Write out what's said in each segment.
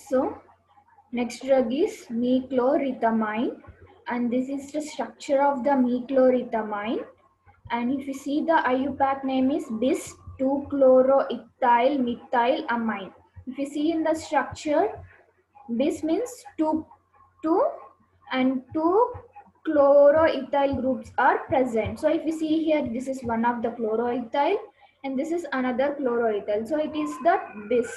So next drug is Mechlorethamine, and this is the structure of the Mechlorethamine. And if you see the IUPAC name is bis 2-chloroethyl-methylamine. If you see in the structure, bis means two and two chloroethyl groups are present. So if you see here, this is one of the chloroethyl and this is another chloroethyl. So it is the bis.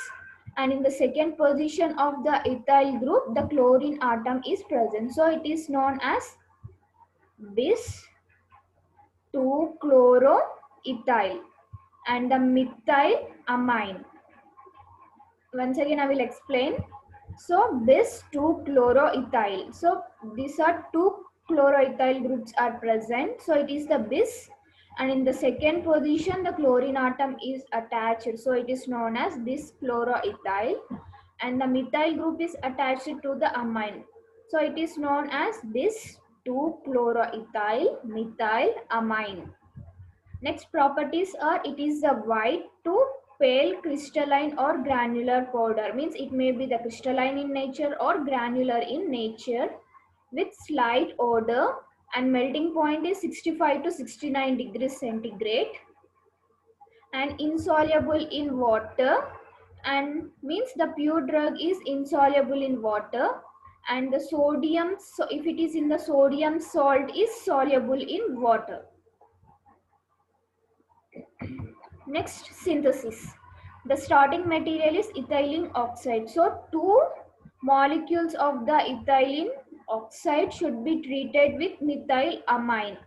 And in the second position of the ethyl group, the chlorine atom is present. So it is known as bis 2-chloroethyl and the methylamine. Once again I will explain. So bis 2-chloroethyl. So these are two chloroethyl groups are present. So it is the bis, and in the second position the chlorine atom is attached. So it is known as bis chloroethyl, and the methyl group is attached to the amine. So it is known as bis 2-chloroethyl methylamine. Next properties are, it is a white to pale crystalline or granular powder. Means it may be the crystalline in nature or granular in nature with slight odor, and melting point is 65 to 69 degrees centigrade, and insoluble in water, and means the pure drug is insoluble in water, and the sodium, so if it is in the sodium salt, is soluble in water. Next, synthesis. The starting material is ethylene oxide. So two molecules of the ethylene oxide should be treated with methylamine.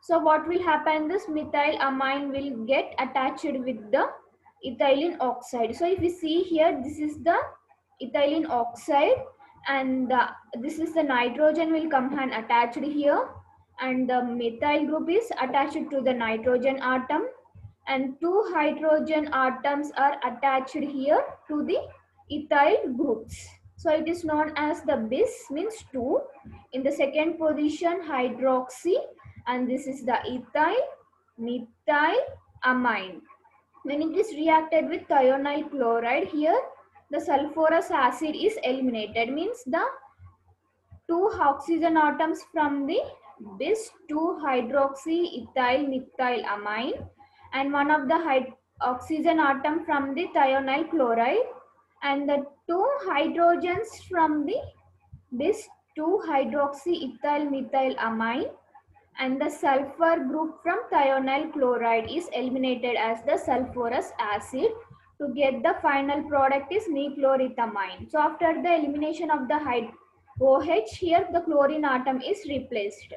So what will happen, this methylamine will get attached with the ethylene oxide. So if you see here, this is the ethylene oxide, and this is the nitrogen will come and attached here, and the methyl group is attached to the nitrogen atom, and two hydrogen atoms are attached here to the ethyl groups. So it is known as the bis, means 2. In the second position hydroxy, and this is the ethyl methylamine. When it is reacted with thionyl chloride, here the sulfurous acid is eliminated, means the two oxygen atoms from the bis 2 hydroxy ethyl methylamine and one of the oxygen atom from the thionyl chloride, and the two hydrogens from the bis 2 hydroxy ethyl methylamine, and the sulfur group from thionyl chloride is eliminated as the sulfurous acid. To get the final product is Mechlorethamine. So after the elimination of the OH, here the chlorine atom is replaced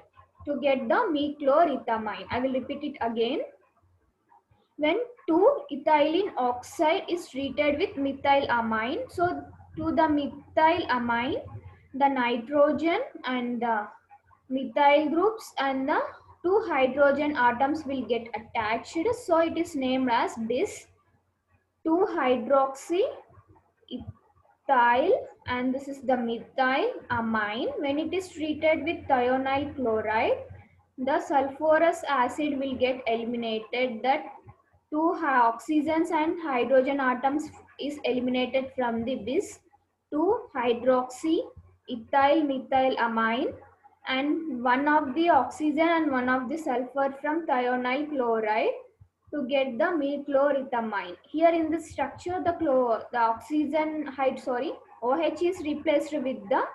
to get the Mechlorethamine. I will repeat it again. When 2-ethylene oxide is treated with methylamine, so to the methylamine, the nitrogen and the methyl groups and the two hydrogen atoms will get attached. So it is named as bis 2 hydroxy ethyl, and this is the methylamine. When it is treated with thionyl chloride, the sulfurous acid will get eliminated. That two oxygens and hydrogen atoms is eliminated from the bis 2 hydroxy ethyl methylamine, and one of the oxygen and one of the sulfur from thionyl chloride to get the Mechlorethamine. Here in this structure, the oxygen OH is replaced with the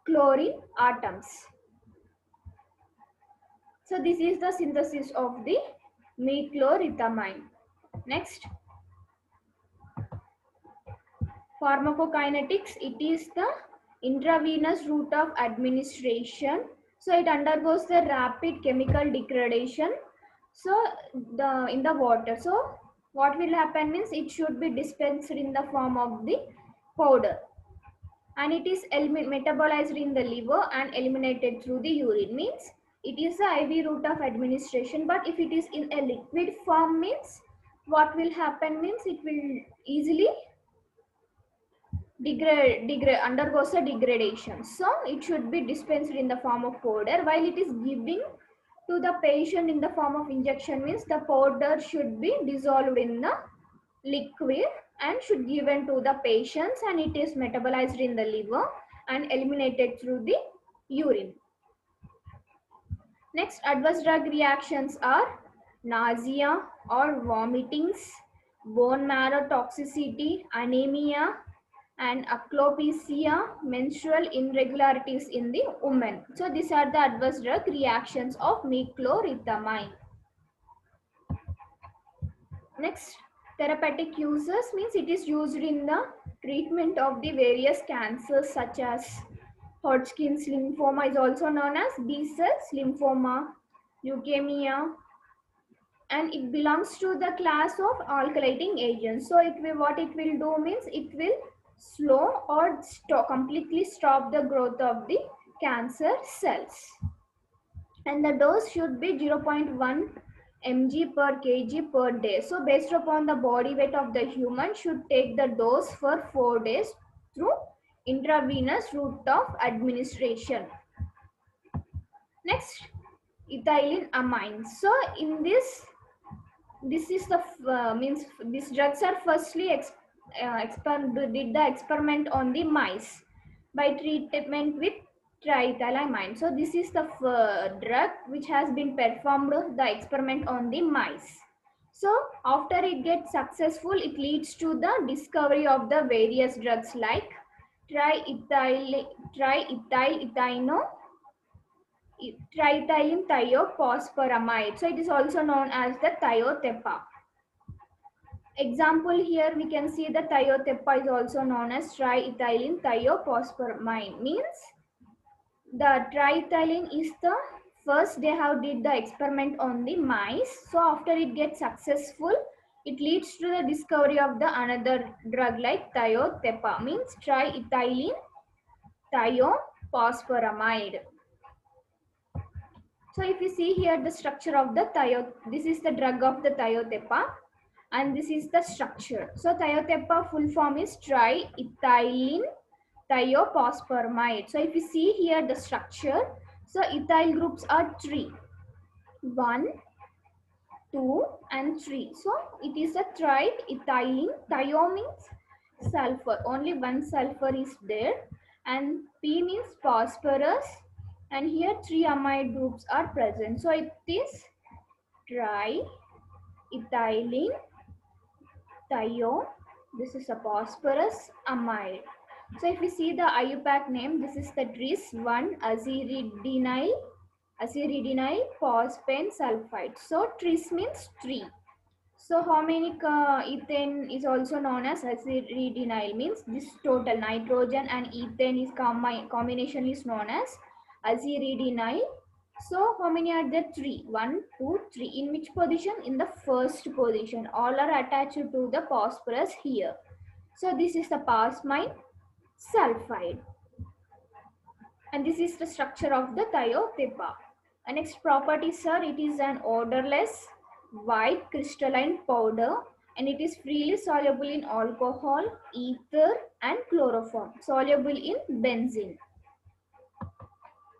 chlorine atoms. So this is the synthesis of the Mechlorethamine. Next, pharmacokinetics. It is the intravenous route of administration. So it undergoes the rapid chemical degradation. So in the water. So what will happen means it should be dispensed in the form of the powder, and it is metabolized in the liver and eliminated through the urine. Means it is the IV route of administration. But if it is in a liquid form, means what will happen means it will easily undergoes a degradation. So it should be dispensed in the form of powder. While it is giving to the patient in the form of injection means the powder should be dissolved in the liquid and should given to the patients, and it is metabolized in the liver and eliminated through the urine. Next, adverse drug reactions are nausea or vomitings, bone marrow toxicity, anemia, and alopecia, menstrual irregularities in the woman. So these are the adverse drug reactions of mechlorethamine. Next, therapeutic uses means it is used in the treatment of the various cancers such as Hodgkin's lymphoma is also known as B-cells lymphoma, leukemia, and it belongs to the class of alkylating agents. So what it will do means it will slow or completely stop the growth of the cancer cells. And the dose should be 0.1 mg per kg per day. So based upon the body weight of the human should take the dose for 4 days through intravenous route of administration. Next, ethyleneimines. So in this is the means these drugs are firstly did the experiment on the mice by treatment with triethylamine. So this is the drug which has been performed the experiment on the mice. So after it gets successful, it leads to the discovery of the various drugs like triethylene thiophosphoramide. So it is also known as the Thiotepa. Example here we can see the Thiotepa is also known as triethylene thiophosphoramide. Means the triethylene is the first they have did the experiment on the mice. So after it gets successful, it leads to the discovery of the another drug like Thiotepa. Means triethylene thiophosphoramide. So if you see here the structure of the this is the drug of the Thiotepa and this is the structure. So Thiotepa full form is triethylene thiophosphoramide. So if you see here the structure, so ethyl groups are 3. 1, 2 and 3. So it is a triethylene. Thio means sulfur. Only one sulfur is there. And P means phosphorus. And here 3 amide groups are present. So it is triethylene thio. This is a phosphorus amide. So if you see the IUPAC name, this is the tris-1 aziridinal phosphane sulfide. So tris means 3. So how many ethane is also known as aziridinal means this total nitrogen and ethane is combination is known as aziridinal. So how many are there? 3. 1, 2, 3. In which position? In the first position. All are attached to the phosphorus here. So this is the phosphine sulfide. And this is the structure of the Thiotepa. And next properties are it is an odorless white crystalline powder and it is freely soluble in alcohol, ether and chloroform, soluble in benzene.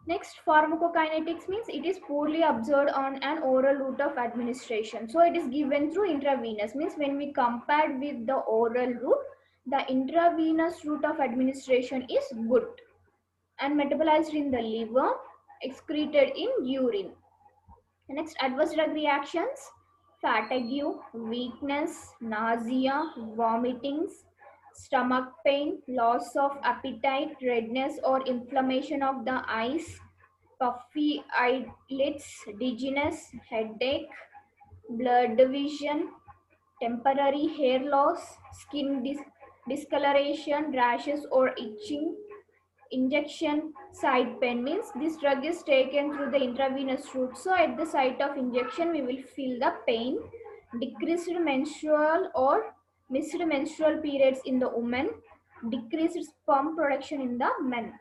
Next, pharmacokinetics means it is poorly absorbed on an oral route of administration. So it is given through intravenous means when we compared with the oral route, the intravenous route of administration is good and metabolized in the liver, excreted in urine. Next, adverse drug reactions, fatigue, weakness, nausea, vomitings, stomach pain, loss of appetite, redness or inflammation of the eyes, puffy eyelids, dizziness, headache, blurred vision, temporary hair loss, skin discoloration, rashes or itching, injection side pain means this drug is taken through the intravenous route. So at the site of injection we will feel the pain, decreased menstrual or missed menstrual periods in the woman, decreased sperm production in the men.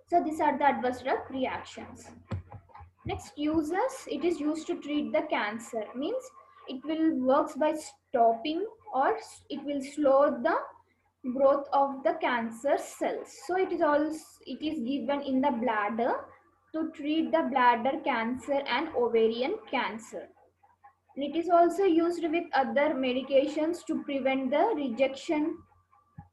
So these are the adverse drug reactions. Next, uses, it is used to treat the cancer means it will works by stopping or it will slow the growth of the cancer cells. So it is given in the bladder to treat the bladder cancer and ovarian cancer. And it is also used with other medications to prevent the rejection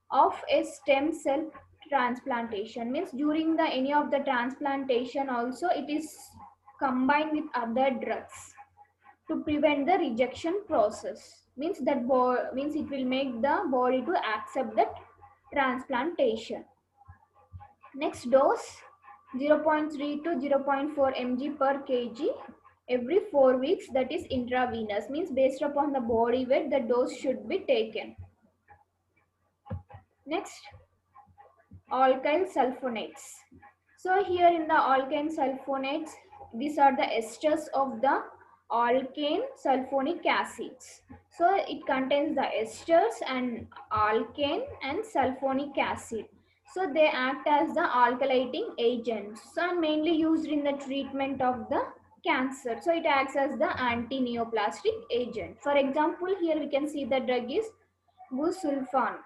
of a stem cell transplantation. Means during the any of the transplantation also it is combined with other drugs to prevent the rejection process. Means that means it will make the body to accept that transplantation. Next dose 0.3 to 0.4 mg per kg every 4 weeks, that is intravenous. Means based upon the body weight the dose should be taken. Next, alkyl sulfonates. So here in the alkyl sulfonates, these are the esters of the alkane sulfonic acids. So it contains the esters and alkane and sulfonic acid. So they act as the alkylating agents. So mainly used in the treatment of the cancer. So it acts as the anti-neoplastic agent. For example, here we can see the drug is Busulfan.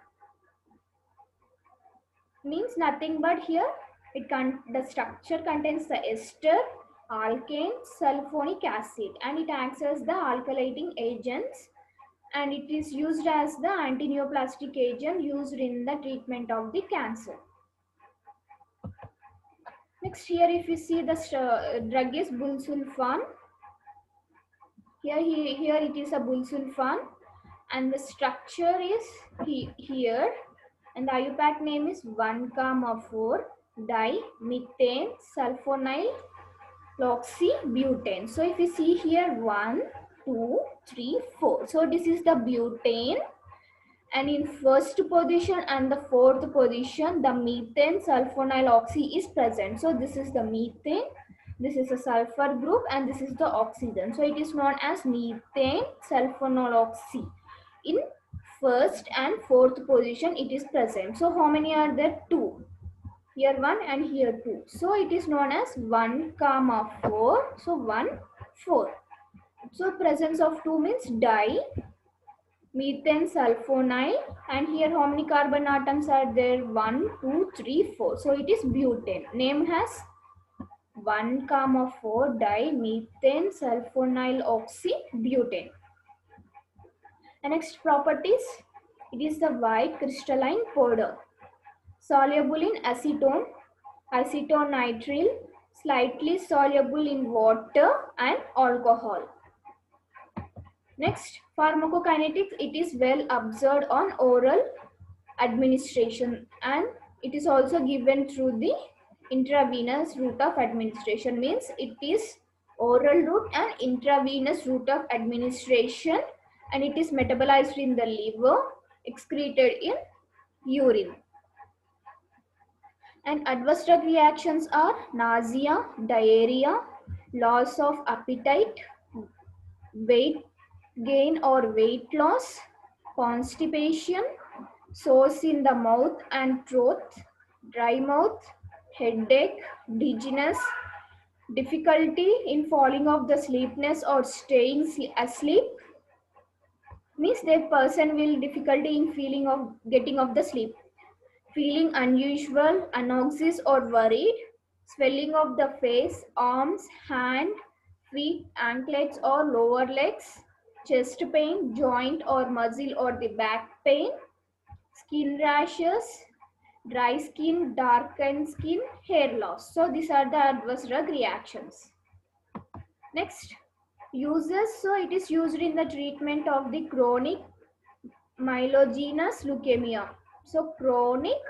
Means nothing but here the structure contains the ester, alkane, sulfonic acid, and it acts as the alkylating agents, and it is used as the anti-neoplastic agent used in the treatment of the cancer. Next, here if you see the drug is Busulfan. Here it is a Busulfan, and the structure is here, and the IUPAC name is 1,4 dimethane sulfonyl oxybutane. So if you see here 1, 2, 3, 4. So this is the butane, and in first position and the fourth position the methane sulfonyl oxy is present. So this is the methane, this is a sulfur group, and this is the oxygen. So it is known as methane sulfonyl oxy. In first and fourth position it is present. So how many are there? 2. Here 1 and here 2. So it is known as 1,4. So 1, 4. So presence of 2 means dimethane sulfonyl, and here how many carbon atoms are there? 1, 2, 3, 4. So it is butane. Name has 1,4 dimethane sulfonyl oxybutane. And next properties, it is the white crystalline powder, soluble in acetone, acetonitrile, slightly soluble in water and alcohol. Next, pharmacokinetics, it is well observed on oral administration, and it is also given through the intravenous route of administration. Means it is oral route and intravenous route of administration, and it is metabolized in the liver, excreted in urine. And adverse drug reactions are nausea, diarrhea, loss of appetite, weight gain or weight loss, constipation, sores in the mouth and throat, dry mouth, headache, dizziness, difficulty in falling off the sleepiness or staying asleep. Means the person will difficulty in feeling of getting off the sleep. Feeling unusual, anxious or worried, swelling of the face, arms, hand, feet, anklets or lower legs, chest pain, joint or muscle or the back pain, skin rashes, dry skin, darkened skin, hair loss. So these are the adverse drug reactions. Next, uses. So it is used in the treatment of the chronic myelogenous leukemia. So chronic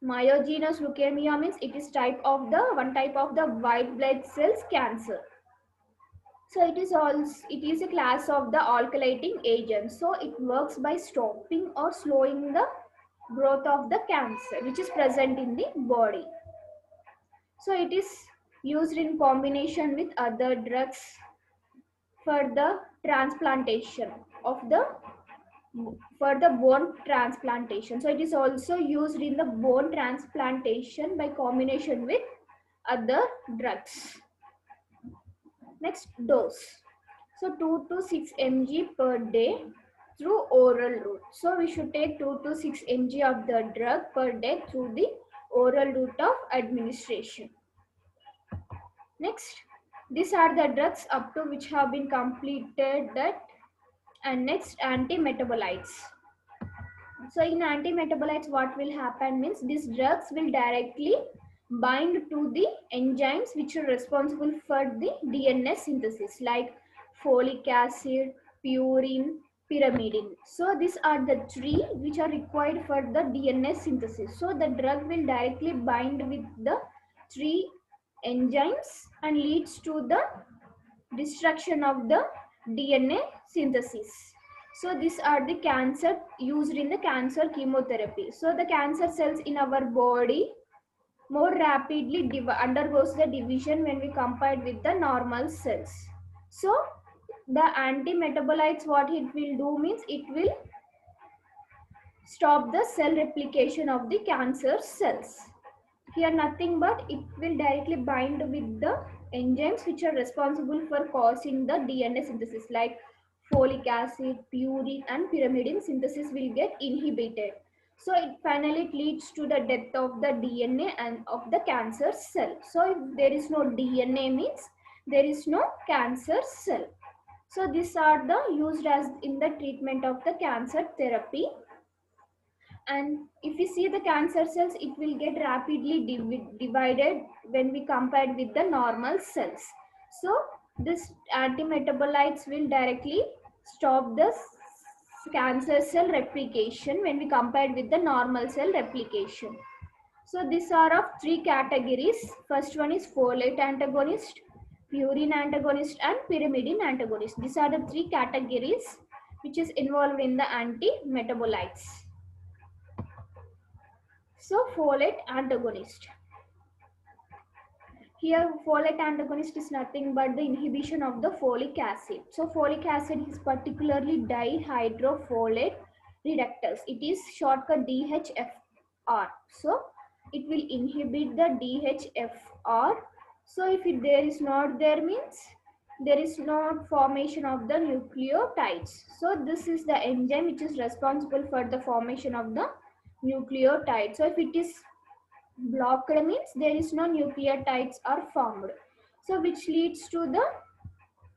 myelogenous leukemia means it is one type of the white blood cells cancer. So it is a class of the alkylating agent. So it works by stopping or slowing the growth of the cancer which is present in the body. So it is used in combination with other drugs for the transplantation of the bone transplantation. So it is also used in the bone transplantation by combination with other drugs. Next, dose. So 2 to 6 mg per day through oral route. So we should take 2 to 6 mg of the drug per day through the oral route of administration. Next, these are the drugs up to which have been completed that. And next, antimetabolites. So in antimetabolites, what will happen means these drugs will directly bind to the enzymes which are responsible for the DNA synthesis, like folic acid, purine, pyrimidine. So these are the three which are required for the DNA synthesis. So the drug will directly bind with the three enzymes and leads to the destruction of the DNA synthesis. So these are the cancer used in the cancer chemotherapy. So the cancer cells in our body more rapidly undergoes the division when we compare with the normal cells. So the antimetabolites, what it will do means it will stop the cell replication of the cancer cells. Here nothing but it will directly bind with the enzymes which are responsible for causing the DNA synthesis, like folic acid, purine and pyrimidine synthesis will get inhibited. So it finally leads to the death of the DNA and of the cancer cell. So if there is no DNA means there is no cancer cell. So these are the used as in the treatment of the cancer therapy. And if we see the cancer cells, it will get rapidly divided when we compare with the normal cells. So this antimetabolites will directly stop the cancer cell replication when we compare with the normal cell replication. So these are of three categories. First one is folate antagonist, purine antagonist and pyrimidine antagonist. These are the three categories which is involved in the antimetabolites. So folate antagonist. Here folate antagonist is nothing but the inhibition of the folic acid. So folic acid is particularly dihydrofolate reductase. It is shortcut DHFR. So it will inhibit the DHFR. So if there is not there means there is no formation of the nucleotides. So this is the enzyme which is responsible for the formation of the nucleotide. So if it is blocked means there is no nucleotides are formed. So which leads to the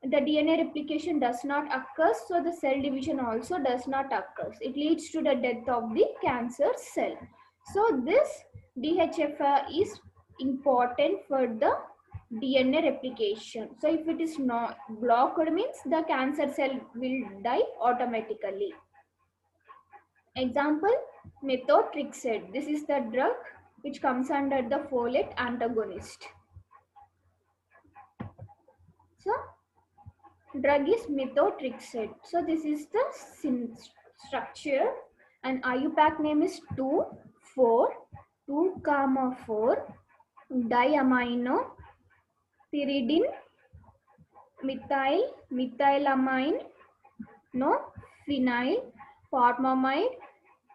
DNA replication does not occur. So the cell division also does not occur. It leads to the death of the cancer cell. So this DHFR is important for the DNA replication. So if it is not blocked means the cancer cell will die automatically. Example, Methotrexate. This is the drug which comes under the folate antagonist. So, drug is Methotrexate. So, this is the structure and IUPAC name is 2,4, 2,4, diamino, pyridine, methylamine, no, phenyl, formamide,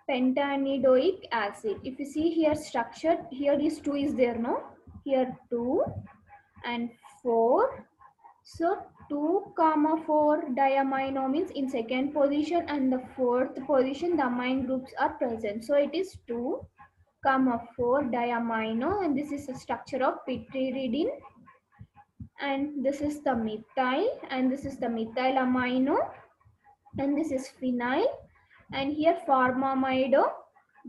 pentanidoic acid. If you see here structure, here is 2 is there, no? Here 2 and 4. So 2,4 diamino means in second position and the fourth position the amine groups are present. So it is 2,4 diamino and this is the structure of pyridine and this is the methyl and this is the methylamino and this is phenyl. And here formamide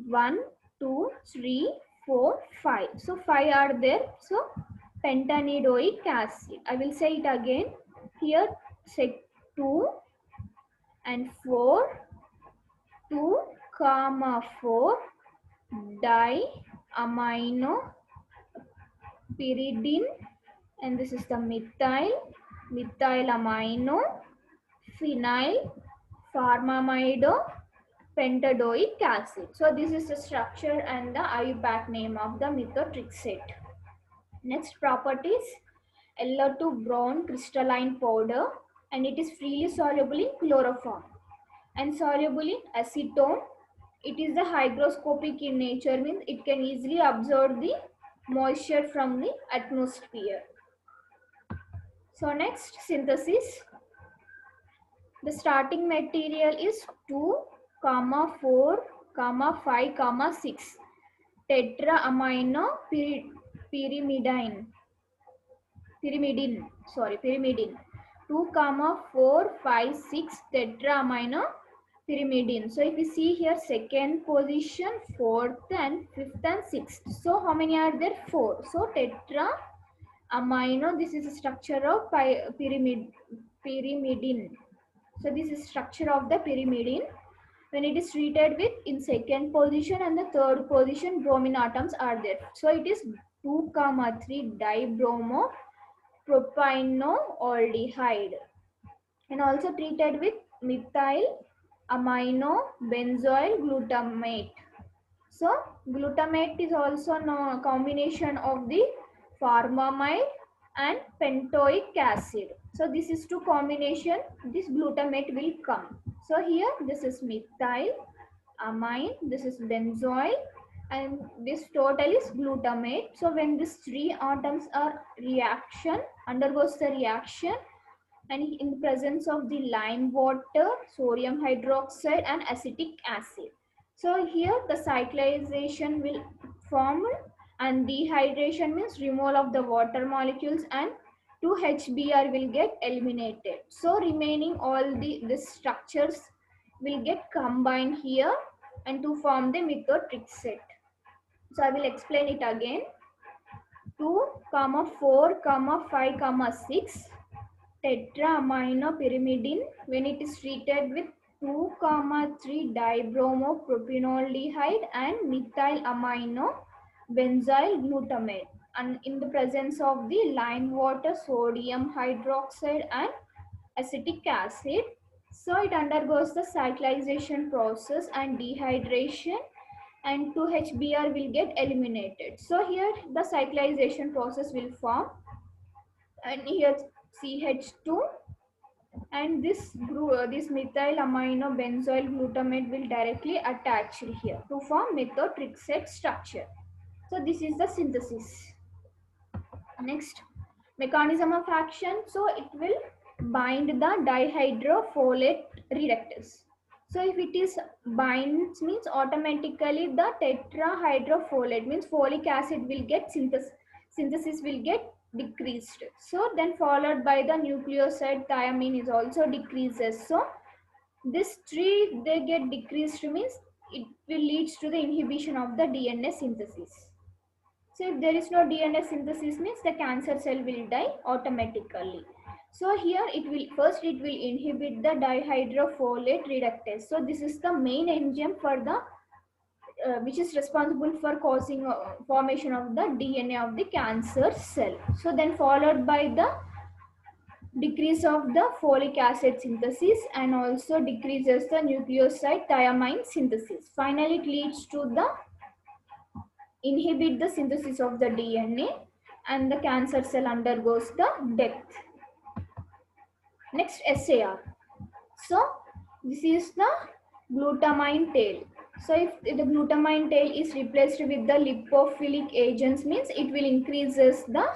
1, 2, 3, 4, 5. So 5 are there. So pentanidoic acid. I will say it again. Here say 2 and 4, 2,4 diamino pyridine and this is the methylamino, phenyl, formamide, pentadoic acid. So this is the structure and the IUPAC name of the methotrexate. Next properties, yellow to brown crystalline powder and it is freely soluble in chloroform and soluble in acetone. It is the hygroscopic in nature means it can easily absorb the moisture from the atmosphere. So next synthesis. The starting material is 2, 4, 5, 6 tetraamino pyrimidine pyrimidine, 2, 4, 5, 6 tetraamino pyrimidine. So if you see here, second position, fourth and fifth and sixth. So how many are there? 4. So tetraamino, this is the structure of pyrimidine. So this is structure of the pyrimidine. When it is treated with in second position and the third position, bromine atoms are there. So it is 2, 3 dibromo propionaldehyde, and also treated with methyl amino benzoyl glutamate. So glutamate is also a combination of the formamide and pentoic acid. So this is two combination, this glutamate will come. So here this is methyl amine, this is benzoyl, and this total is glutamate. So when these three atoms are undergoes the reaction, and in the presence of the lime water, sodium hydroxide and acetic acid. So here the cyclization will form, and dehydration means removal of the water molecules, and 2HBr will get eliminated. So remaining all these structures will get combined here and to form the methotrexate. So I will explain it again. 2, 4, 5, 6 tetraamino-pyrimidine, when it is treated with 2, 3 dibromo-propionaldehyde and methyl amino benzyl glutamate, and in the presence of the lime water, sodium hydroxide and acetic acid. So it undergoes the cyclization process and dehydration, and 2HBr will get eliminated. So here the cyclization process will form, and here CH2, and this methyl amino benzoyl glutamate will directly attach here to form methotrexate structure. So this is the synthesis. Next, mechanism of action. So it will bind the dihydrofolate reductase. So if it is binds, means automatically the tetrahydrofolate, means folic acid will get synthesis will get decreased. So then followed by the nucleoside thiamine is also decreases. So this three they get decreased, means it will lead to the inhibition of the DNA synthesis. So if there is no DNA synthesis, means the cancer cell will die automatically. So here it will inhibit the dihydrofolate reductase. So this is the main enzyme for the which is responsible for causing formation of the DNA of the cancer cell. So then followed by the decrease of the folic acid synthesis, and also decreases the nucleoside thiamine synthesis. Finally, it leads to the inhibit the synthesis of the DNA, and the cancer cell undergoes the death. Next, SAR. So this is the glutamine tail. So if the glutamine tail is replaced with the lipophilic agents, means it will increases the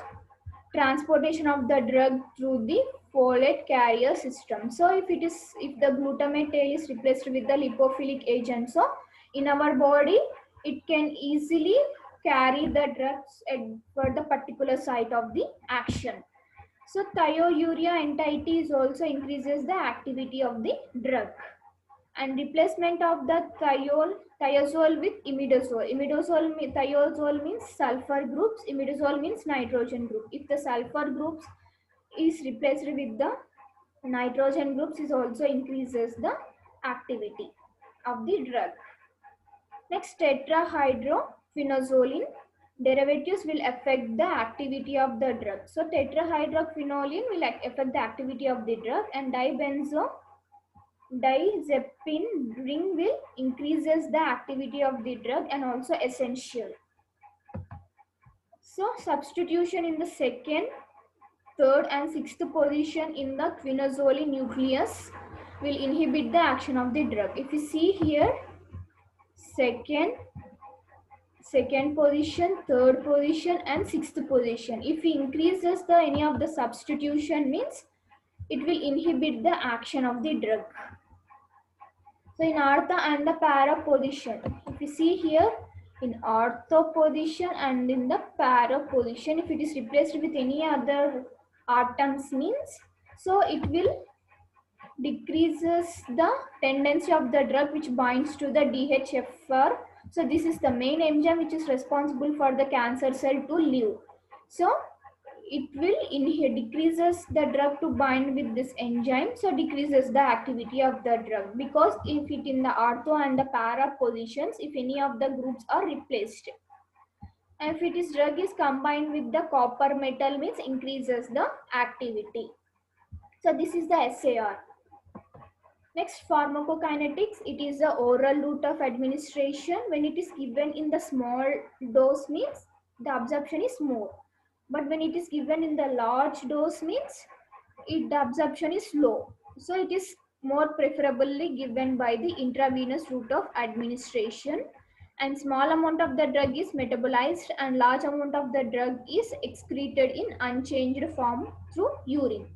transportation of the drug through the folate carrier system. So if the glutamate tail is replaced with the lipophilic agent, so in our body it can easily carry the drugs for the particular site of the action. So thiourea entity also increases the activity of the drug, and replacement of the thiazole with imidazole. Thiazole means sulfur groups, imidazole means nitrogen group. If the sulfur groups is replaced with the nitrogen groups, is also increases the activity of the drug. Next, tetrahydrophenolene derivatives will affect the activity of the drug. So tetrahydrophenolene will affect the activity of the drug, and diazepine ring will increases the activity of the drug and also essential. So substitution in the second, third and sixth position in the quinazole nucleus will inhibit the action of the drug. If you see here, second position, third position and sixth position, if it increases the any of the substitution, means it will inhibit the action of the drug. So in ortho and the para position, if you see here, in ortho position and in the para position, if it is replaced with any other atoms means, so it will decreases the tendency of the drug which binds to the DHFR. So this is the main enzyme which is responsible for the cancer cell to live. So it will decreases the drug to bind with this enzyme, so decreases the activity of the drug, because if it in the ortho and the para positions, if any of the groups are replaced, and if it is drug is combined with the copper metal means increases the activity. So this is the SAR. Next, pharmacokinetics. It is the oral route of administration. When it is given in the small dose means the absorption is more. But when it is given in the large dose means the absorption is low. So it is more preferably given by the intravenous route of administration. And small amount of the drug is metabolized and large amount of the drug is excreted in unchanged form through urine.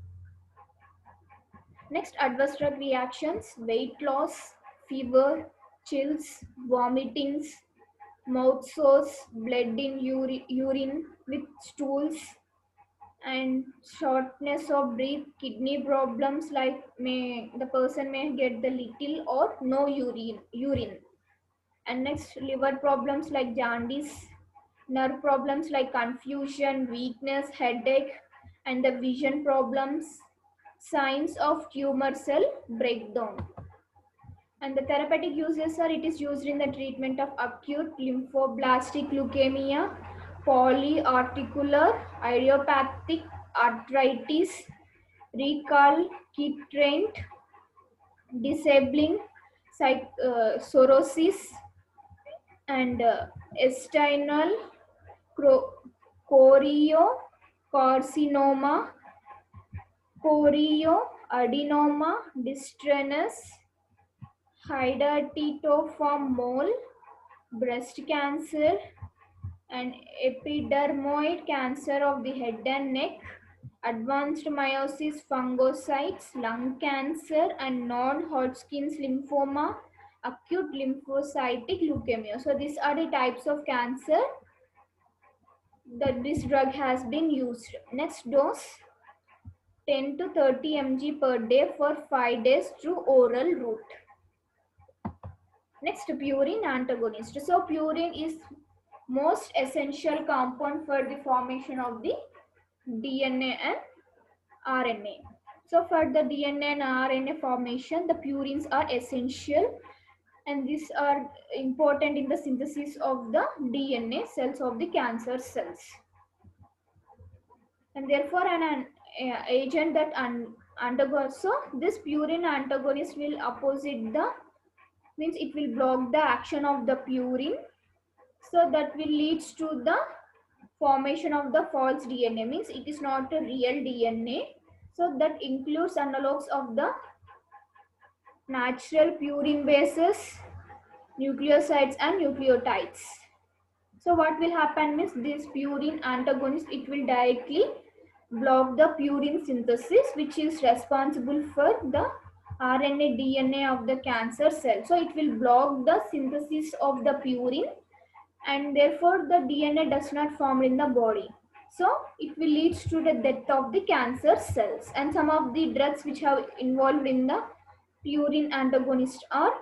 Next, adverse drug reactions: weight loss, fever, chills, vomitings, mouth sores, blood in urine with stools, and shortness of breath, kidney problems like the person may get the little or no urine. And next, liver problems like jaundice, nerve problems like confusion, weakness, headache, and the vision problems, signs of tumor cell breakdown. And the therapeutic uses are: it is used in the treatment of acute lymphoblastic leukemia, polyarticular idiopathic arthritis, recalcitrant disabling cirrhosis, and intestinal choriocarcinoma, chorioadenoma, distress, hydatidiform mole, breast cancer, and epidermoid cancer of the head and neck, advanced meiosis fungocytes, lung cancer, and non-Hodgkin's lymphoma, acute lymphocytic leukemia. So these are the types of cancer that this drug has been used. Next, dose 10 to 30 mg per day for 5 days through oral route. Next, purine antagonist. So purine is most essential compound for the formation of the DNA and RNA. So for the DNA and RNA formation, the purines are essential, and these are important in the synthesis of the DNA cells of the cancer cells. And therefore an agent that undergoes, so this purine antagonist will opposite the, means it will block the action of the purine, so that will leads to the formation of the false DNA, means it is not a real DNA. So that includes analogues of the natural purine bases, nucleosides, and nucleotides. So what will happen means this purine antagonist, it will directly block the purine synthesis, which is responsible for the RNA DNA of the cancer cell. So it will block the synthesis of the purine, and therefore the DNA does not form in the body. So it will lead to the death of the cancer cells. And some of the drugs which have involved in the purine antagonist are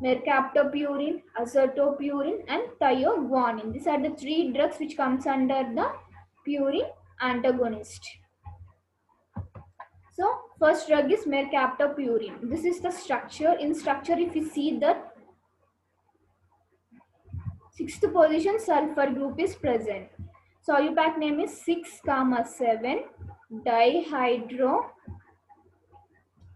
Mercaptopurine, Azathioprine, and Thioguanine. These are the 3 drugs which comes under the purine antagonist. So first drug is Mercaptopurine. This is the structure. In structure, if you see that 6th position sulfur group is present. Solupac name is 6,7 dihydro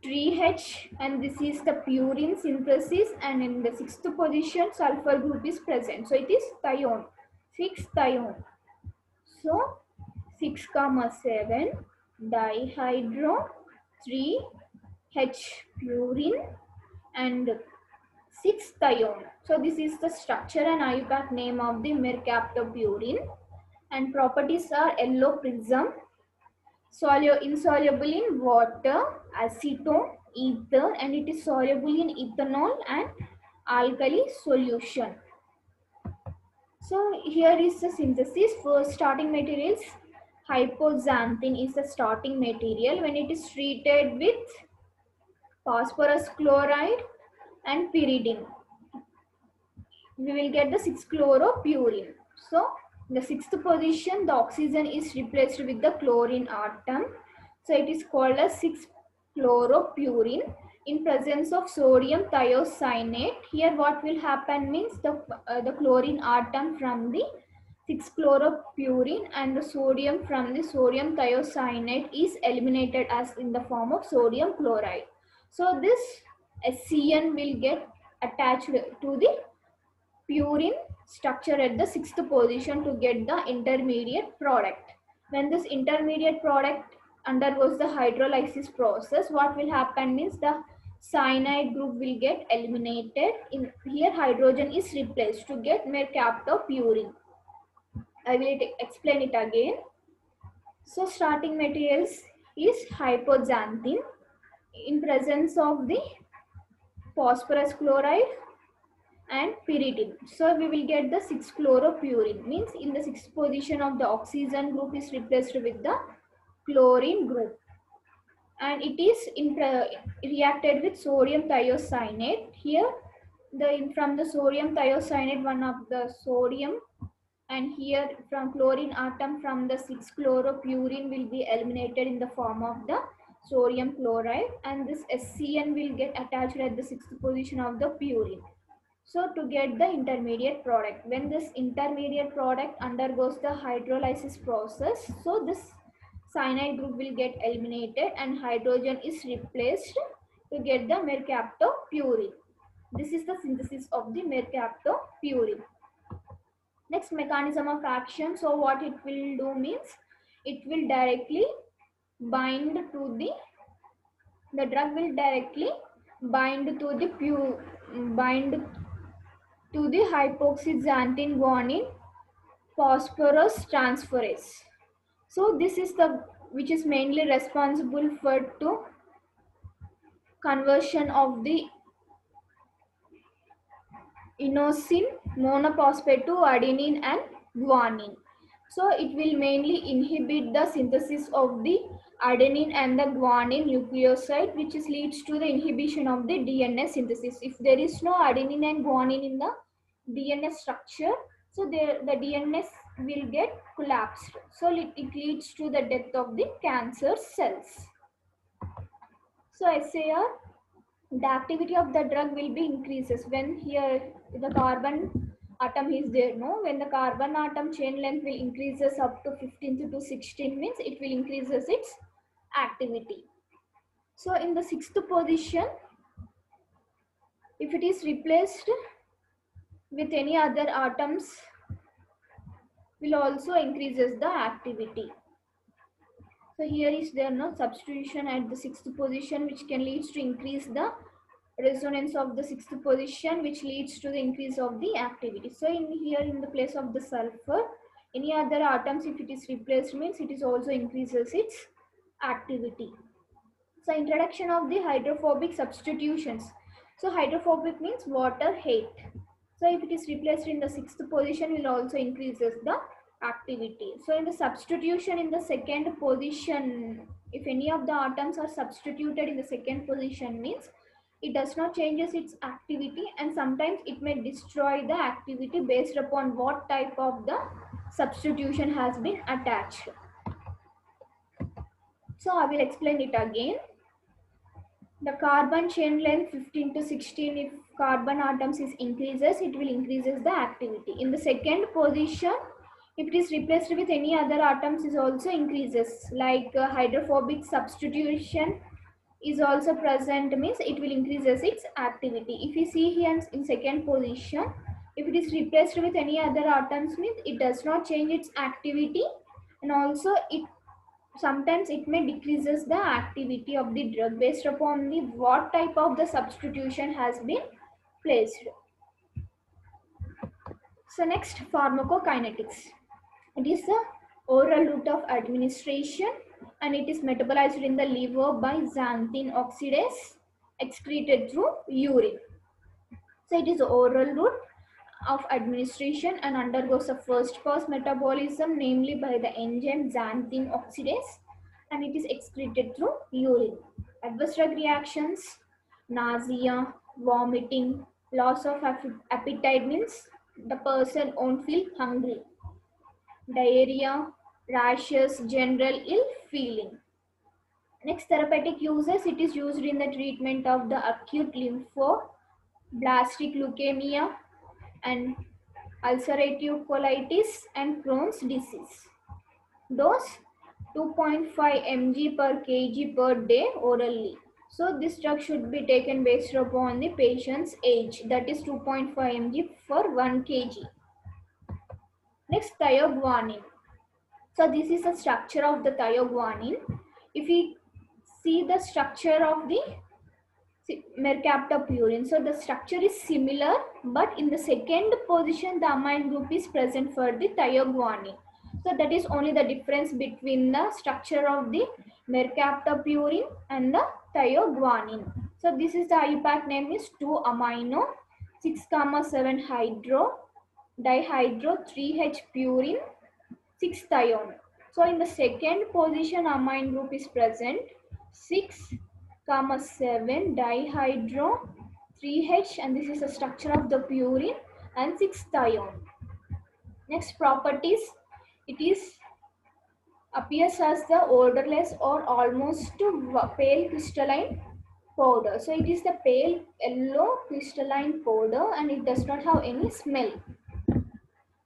3H, and this is the purine synthesis, and in the 6th position sulfur group is present. So it is thione, 6 thione. So 6,7 dihydro 3H purine and 6 thione. So this is the structure and IUPAC name of the Mercaptopurine, and properties are yellow prism, insoluble in water, acetone, ether, and it is soluble in ethanol and alkali solution. So here is the synthesis. For starting materials: hypoxanthine is the starting material. When it is treated with phosphorus chloride and pyridine, we will get the 6-chloropurine. So the sixth position, the oxygen is replaced with the chlorine atom. So it is called as 6-chloropurine in presence of sodium thiocyanate. Here what will happen means the chlorine atom from the 6-chloropurine and the sodium from the sodium thiocyanate is eliminated as in the form of sodium chloride. So this SCN will get attached to the purine structure at the sixth position to get the intermediate product. When this intermediate product undergoes the hydrolysis process, what will happen means the cyanide group will get eliminated. In here hydrogen is replaced to get mercaptopurine. I will explain it again. So starting materials is hypoxanthine in presence of the phosphorus chloride and pyridine. So we will get the 6-chloropurine, means in the sixth position of the oxygen group is replaced with the chlorine group, and it is reacted with sodium thiocyanate. Here from the sodium thiocyanate, one of the sodium, and here from chlorine atom from the 6-chloropurine will be eliminated in the form of the sodium chloride, and this SCN will get attached at the sixth position of the purine. So to get the intermediate product, when this intermediate product undergoes the hydrolysis process, so this cyanide group will get eliminated and hydrogen is replaced to get the mercaptopurine. This is the synthesis of the mercaptopurine. Next, mechanism of action. So what it will do means it will directly bind to the drug will directly bind to the hypoxanthine guanine phosphorus transferase. So this is the which is mainly responsible for to conversion of the inosine monophosphate to adenine and guanine. So it will mainly inhibit the synthesis of the adenine and the guanine nucleoside, which leads to the inhibition of the DNA synthesis. If there is no adenine and guanine in the DNA structure, so the DNA will get collapsed. So it leads to the death of the cancer cells. So SAR, the activity of the drug will be increases when here the carbon atom is there. No, when the carbon atom chain length will increases up to 15 to 16 means it will increases its activity. So in the sixth position, if it is replaced with any other atoms, will also increases the activity. So here is there no substitution at the sixth position, which can lead to increase the resonance of the sixth position, which leads to the increase of the activity. So in here in the place of the sulfur, any other atoms, if it is replaced means it is also increases its activity. So introduction of the hydrophobic substitutions. So hydrophobic means water hate. So if it is replaced in the sixth position, will also increases the activity. So in the substitution in the second position, if any of the atoms are substituted in the second position means it does not changes its activity, and sometimes it may destroy the activity based upon what type of the substitution has been attached. So I will explain it again. The carbon chain length 15 to 16, if carbon atoms is increases, it will increases the activity. In the second position, if it is replaced with any other atoms, is also increases, like hydrophobic substitution is also present means it will increases its activity. If you see here in second position, if it is replaced with any other atoms means it does not change its activity, and also it sometimes it may decreases the activity of the drug based upon the what type of the substitution has been placed. So next, pharmacokinetics. It is the oral route of administration, and it is metabolized in the liver by xanthine oxidase excreted through urine. So it is oral route, of administration and undergoes a first pass metabolism, namely by the enzyme xanthine oxidase, and it is excreted through urine. Adverse drug reactions: nausea, vomiting, loss of appetite means the person won't feel hungry, diarrhea, rashes, general ill feeling. Next, therapeutic uses: it is used in the treatment of the acute lymphoblastic leukemia and ulcerative colitis and Crohn's disease. Dose: 2.5 mg per kg per day orally. So this drug should be taken based upon the patient's age, that is 2.5 mg for 1 kg. Next, thioguanine. So this is the structure of the thioguanine. If we see the structure of the mercaptopurine, so the structure is similar, but in the second position the amine group is present for the thioguanine. So that is only the difference between the structure of the mercaptopurine and the thioguanine. So this is the IUPAC name is 2-amino 6,7 hydro dihydro 3H purine 6-thione. So in the second position amine group is present 6,7 dihydro 3H, and this is the structure of the purine, and 6-thione. Next, properties: it is appears as the odorless or almost pale crystalline powder. So it is the pale yellow crystalline powder and it does not have any smell,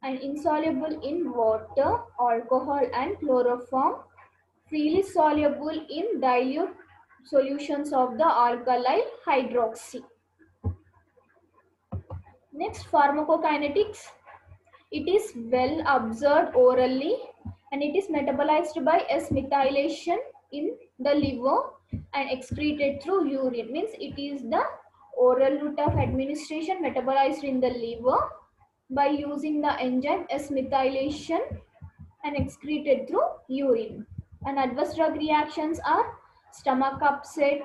and insoluble in water, alcohol and chloroform, freely soluble in dilute solutions of the alkyl hydroxy. Next, pharmacokinetics. It is well absorbed orally and it is metabolized by S-methylation in the liver and excreted through urine. Means it is the oral route of administration metabolized in the liver by using the enzyme S-methylation and excreted through urine. And adverse drug reactions are stomach upset,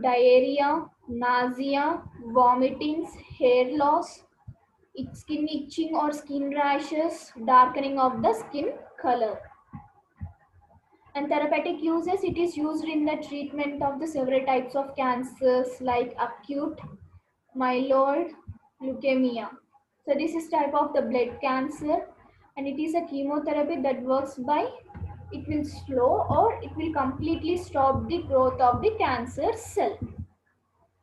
diarrhea, nausea, vomitings, hair loss, skin itching or skin rashes, darkening of the skin color. And therapeutic uses: it is used in the treatment of the several types of cancers like acute myeloid leukemia. So this is type of the blood cancer and it is a chemotherapy that works by, it will slow or it will completely stop the growth of the cancer cell.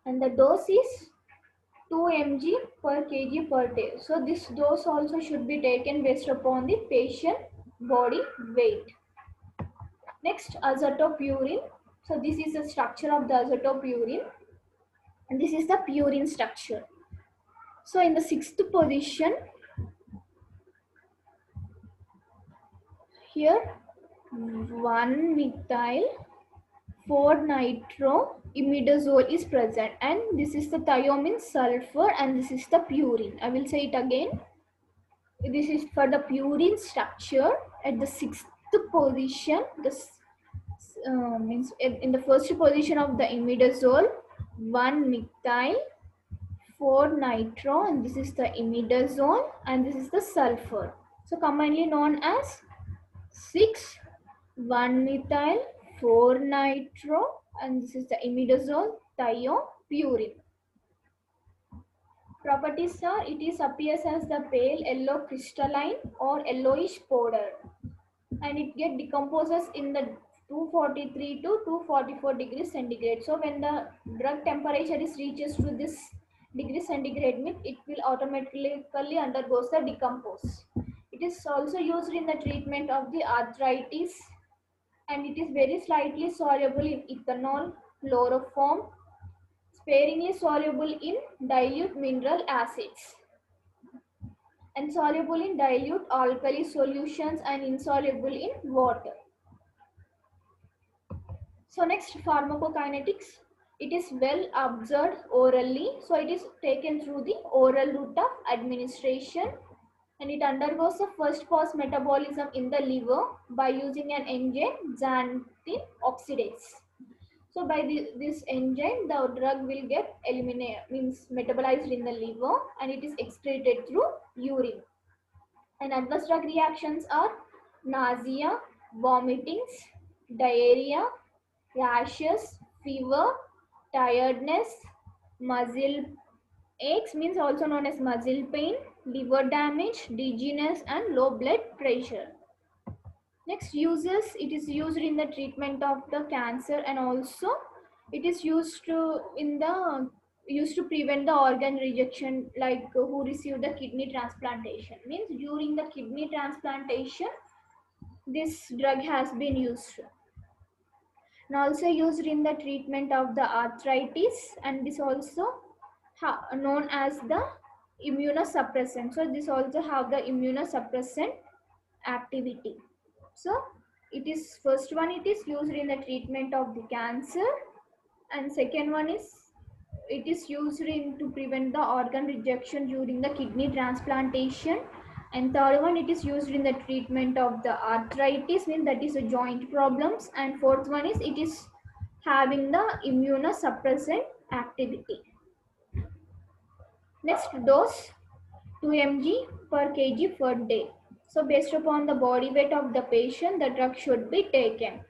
And the dose is 2 mg per kg per day. So this dose also should be taken based upon the patient body weight. Next, azathioprine. So this is the structure of the azathioprine and this is the purine structure. So in the sixth position, here 1-methyl 4-nitroimidazole is present and this is the thiamine sulfur and this is the purine. I will say it again. This is for the purine structure at the sixth position. This means in the first position of the imidazole 1-methyl 4-nitro and this is the imidazole and this is the sulfur. So commonly known as 6-1-methyl 4-nitro and this is the imidazole thiopurine. Properties are: it is appears as the pale yellow crystalline or yellowish powder and it get decomposes in the 243 to 244 degrees centigrade. So when the drug temperature is reaches to this degree centigrade, it will automatically undergoes the decompose. It is also used in the treatment of the arthritis and it is very slightly soluble in ethanol, chloroform, sparingly soluble in dilute mineral acids and soluble in dilute alkali solutions and insoluble in water. So next, pharmacokinetics. It is well absorbed orally, so it is taken through the oral route of administration and it undergoes a first pass metabolism in the liver by using an enzyme xanthine oxidase. So by this enzyme, the drug will get eliminated, means metabolized in the liver, and it is excreted through urine. And adverse drug reactions are nausea, vomitings, diarrhea, rashes, fever, tiredness, muscle aches, means also known as muscle pain, liver damage, dizziness, and low blood pressure. Next, uses. It is used in the treatment of the cancer, and also it is used to prevent the organ rejection, like who receive the kidney transplantation. Means during the kidney transplantation, this drug has been used, and also used in the treatment of the arthritis, and this also known as the immunosuppressant. So this also have the immunosuppressant activity. So it is, first one, it is used in the treatment of the cancer, and second one is it is used to prevent the organ rejection during the kidney transplantation, and third one, it is used in the treatment of the arthritis, means that is a joint problems, and fourth one is it is having the immunosuppressant activity. Next, dose 2 mg per kg per day. So based upon the body weight of the patient, the drug should be taken.